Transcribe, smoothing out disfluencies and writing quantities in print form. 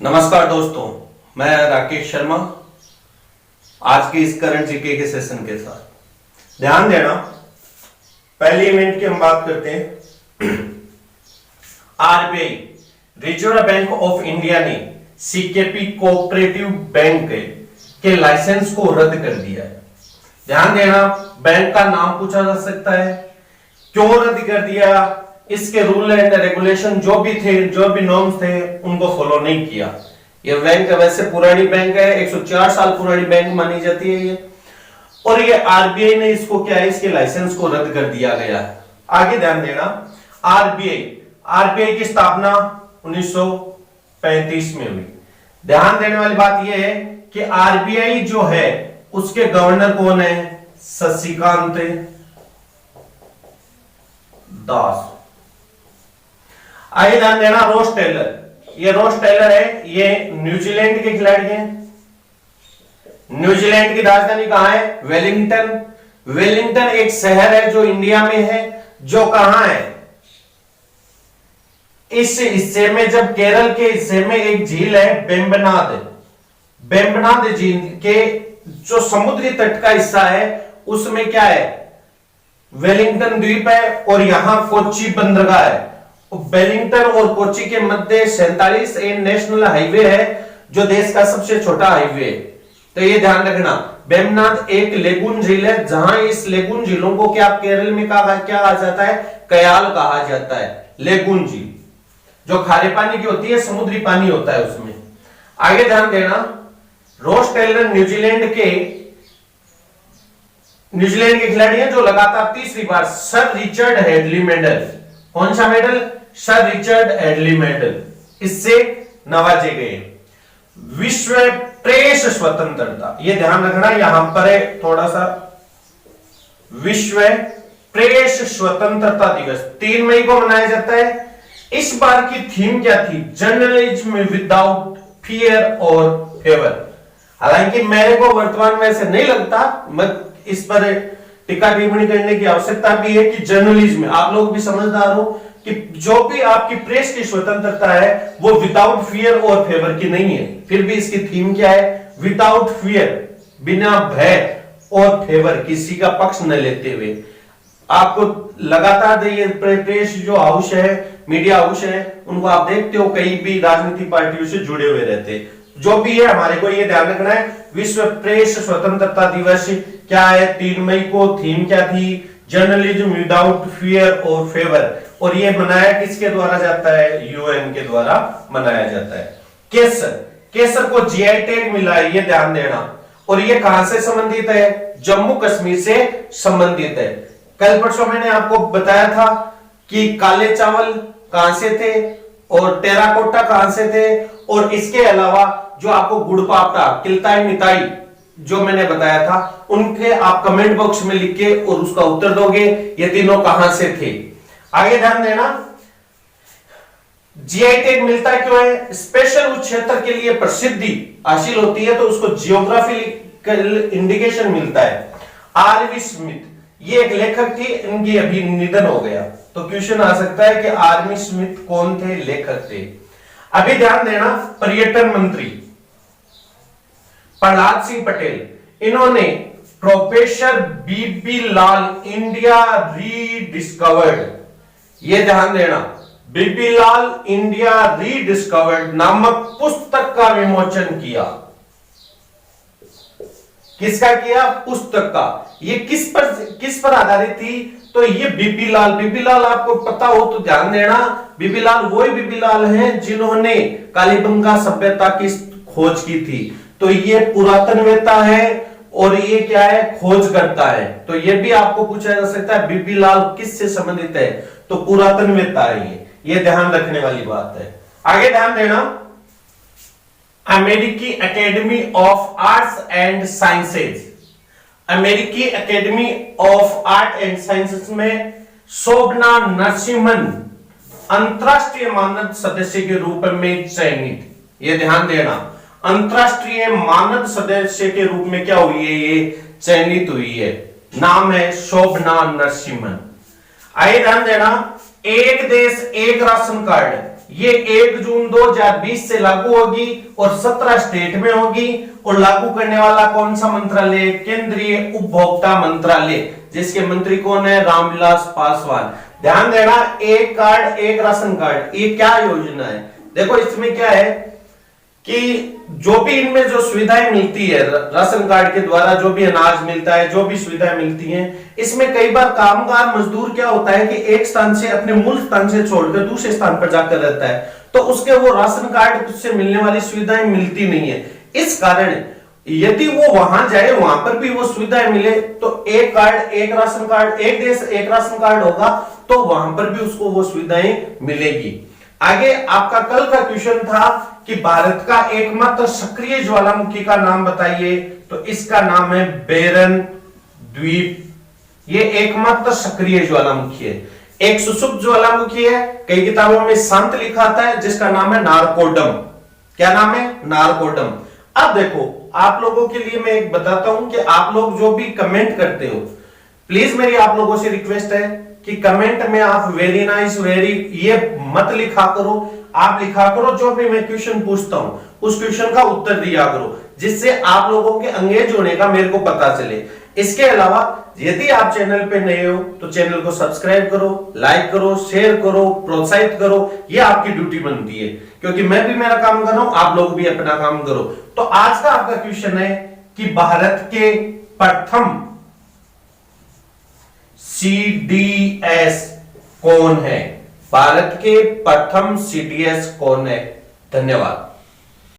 नमस्कार दोस्तों, मैं राकेश शर्मा आज के इस करंट जीके के सेशन के साथ। ध्यान देना, पहले इवेंट की हम बात करते हैं। RBI reserve bank of India ने सीकेपी कोऑपरेटिव बैंक के लाइसेंस को रद्द कर दिया है। ध्यान देना, बैंक का नाम पूछा जा सकता है, क्यों रद्द कर दिया, इसके रूल एंड रेगुलेशन जो भी थे, जो भी नॉर्म्स थे, उनको फॉलो नहीं किया। ये बैंक वैसे पुरानी बैंक है, 104 साल पुरानी बैंक मानी जाती है ये, और ये आरबीआई ने इसको क्या है, इसके लाइसेंस को रद्द कर दिया गया है। आगे ध्यान देना, आरबीआई की स्थापना 1935 में हुई। ध्यान देने वाली बात यह है कि आरबीआई जो है उसके गवर्नर कौन है? शशिकांत दास। आगे ध्यान देना, रोस टेलर, ये रोस टेलर है, ये न्यूजीलैंड के खिलाड़ी हैं। न्यूजीलैंड की राजधानी कहां है? वेलिंगटन। वेलिंगटन एक शहर है जो इंडिया में है, जो कहां है? इस हिस्से में, जब केरल के हिस्से में एक झील है वेम्बनाड। वेम्बनाड झील के जो समुद्री तट का हिस्सा है उसमें क्या है? वेलिंगटन द्वीप है, और यहां कोच्चि बंदरगाह है। वेलिंगटन और कोच्चि के मध्य 47 नेशनल हाईवे है, जो देश का सबसे छोटा हाईवे है। तो ये ध्यान रखना, वेम्बनाड एक लेगून झील है, जहां इस लेगून झीलों को क्या केरल में क्या कहा जाता है? कयाल कहा जाता है। लेगून झील जो खारे पानी की होती है, समुद्री पानी होता है उसमें। आगे ध्यान देना, रोस टेलर न्यूजीलैंड के खिलाड़ी हैं जो लगातार तीसरी बार सर रिचर्ड हेडली मेडल, कौन सा medal? Sir Richard Hadlee medal, इससे नवाजे गए। विश्व प्रेस स्वतंत्रता, यह ध्यान रखना, यहां पर है थोड़ा सा, विश्व प्रेस स्वतंत्रता दिवस 3 मई को मनाया जाता है। इस बार की थीम क्या थी? जर्नलिज्म विदाउट फियर और फेवर। हालांकि मेरे को वर्तमान में ऐसे नहीं लगता, मैं इस पर टीका टिप्पणी करने की आवश्यकता भी है कि जर्नलिज्म, आप लोग भी समझदार हो कि जो भी आपकी प्रेस की स्वतंत्रता है वो विदाउट फियर और फेवर की नहीं है। फिर भी इसकी थीम क्या है? विदाउट फियर, बिना भय और फेवर, किसी का पक्ष न लेते हुए। आपको लगातार ये प्रेस जो हाउस है, मीडिया हाउस है, उनको आप देखते हो कई भी राजनीतिक पार्टियों से जुड़े हुए रहते हैं। जो भी है, हमारे को ये ध्यान रखना है, विश्व प्रेस स्वतंत्रता दिवस क्या है? 3 मई को। थीम क्या थी? जर्नलिज्म विदाउट फियर और फेवर। और ये मनाया किसके द्वारा जाता है? यूएन के द्वारा मनाया जाता है। केसर को जीआई टैग मिला है, ये ध्यान देना। और ये कहां से संबंधित है? जम्मू कश्मीर से संबंधित है। कल परसों मैंने आपको बताया था कि काले चावल कहां से थे और टेराकोटा कहां से थे, और इसके अलावा जो आपको गुड़ पापड़ा, किल्ताई मिताई जो मैंने बताया था, उनके आप कमेंट बॉक्स में लिख के और उसका उत्तर दोगे, ये तीनों कहां से थे। आगे ध्यान देना, जीआई टैग मिलता क्यों है? स्पेशल उस क्षेत्र के लिए प्रसिद्धि हासिल होती है तो उसको जियोग्राफिकल इंडिकेशन मिलता है। आरवी स्मिथ, ये एक लेखक थी, इनकी अभी निधन हो गया, तो क्वेश्चन आ सकता है कि आरवी स्मिथ कौन थे? लेखक थे। अभी ध्यान देना, पर्यटन मंत्री प्रहलाद सिंह पटेल, इन्होंने प्रोफेसर बीबी लाल इंडिया रीडिस्कवर्ड, ये ध्यान देना, बीबी लाल इंडिया रीडिस्कवर्ड नामक पुस्तक का विमोचन किया। किसका किया? पुस्तक का। ये किस पर आधारित थी? तो ये बीबी लाल आपको पता हो तो ध्यान देना, बीबी लाल वही बीबी लाल हैं जिन्होंने कालीबंगा सभ्यता की खोज की थी। तो ये पुरातनवेत्ता है और ये क्या है? खोज करता है। तो ये भी आपको पूछा जा सकता है बीबी लाल किससे संबंधित है? तो पुरातनवेत्ता है ये ध्यान रखने वाली बात है। आगे ध्यान देना, अमेरिकी academy of arts and sciences, अमेरिकी academy of art and sciences में शोभना नरसिम्हन अंतरराष्ट्रीय मानद सदस्य के रूप में चयनित, ये ध्यान देना, अंतरराष्ट्रीय मानद सदस्य के रूप में क्या हुई है? ये चयनित हुई है। नाम है शोभना नरसिम्हन। आइए ध्यान देना, एक देश एक राशन कार्ड, ये 1 जून 2020 से लागू होगी और 17 स्टेट में होगी। और लागू करने वाला कौन सा मंत्रालय? केंद्रीय उपभोक्ता मंत्रालय, जिसके मंत्री कौन है? रामविलास पासवान। ध्यान देना, एक कार्ड एक राशन कार्ड, ये क्या योजना है? देखो इसमें क्या है कि जो भी इनमें जो सुविधाएं मिलती है राशन कार्ड के द्वारा, जो भी अनाज मिलता है, जो भी सुविधाएं मिलती हैं, इसमें कई बार कामगार मजदूर क्या होता है कि एक स्थान से, अपने मूल स्थान से छोड़कर दूसरे स्थान पर जाकर रहता है, तो उसके वो राशन कार्ड से मिलने वाली सुविधाएं मिलती नहीं है। इस कारण यदि वो वहां जाए, वहां पर भी वो सुविधाएं मिले, तो एक कार्ड एक राशन कार्ड, एक देश एक राशन कार्ड होगा, तो वहां पर भी उसको वो सुविधाएं मिलेगी। आगे आपका कल का क्वेश्चन था कि भारत का एकमात्र सक्रिय ज्वालामुखी का नाम बताइए, तो इसका नाम है बेरन द्वीप। ये एकमात्र सक्रिय ज्वालामुखी है। एक सुषुप्त ज्वालामुखी है, कई किताबों में शांत लिखा आता है, जिसका नाम है नारकोडम। क्या नाम है? नारकोडम। अब देखो, आप लोगों के लिए मैं एक बताता हूं कि आप लोग जो भी कमेंट करते हो, प्लीज मेरी आप लोगों से रिक्वेस्ट है कि कमेंट में आप वेरी नाइस, वेरी ये मत लिखा करो। आप लिखा करो जो भी मैं क्वेश्चन पूछता हूं उस क्वेश्चन का उत्तर दिया करो, जिससे आप लोगों के एंगेज होने का मेरे को पता चले। इसके अलावा यदि आप चैनल पे नए हो तो चैनल को सब्सक्राइब करो, लाइक करो, शेयर करो, प्रोत्साहित करो। ये आपकी ड्यूटी बनती है, क्योंकि मैं भी मेरा काम कर रहा हूं, आप लोग भी अपना काम करो। तो आज का आपका क्वेश्चन है कि भारत के प्रथम CDS कौन है? भारत के प्रथम CDS कौन है? धन्यवाद।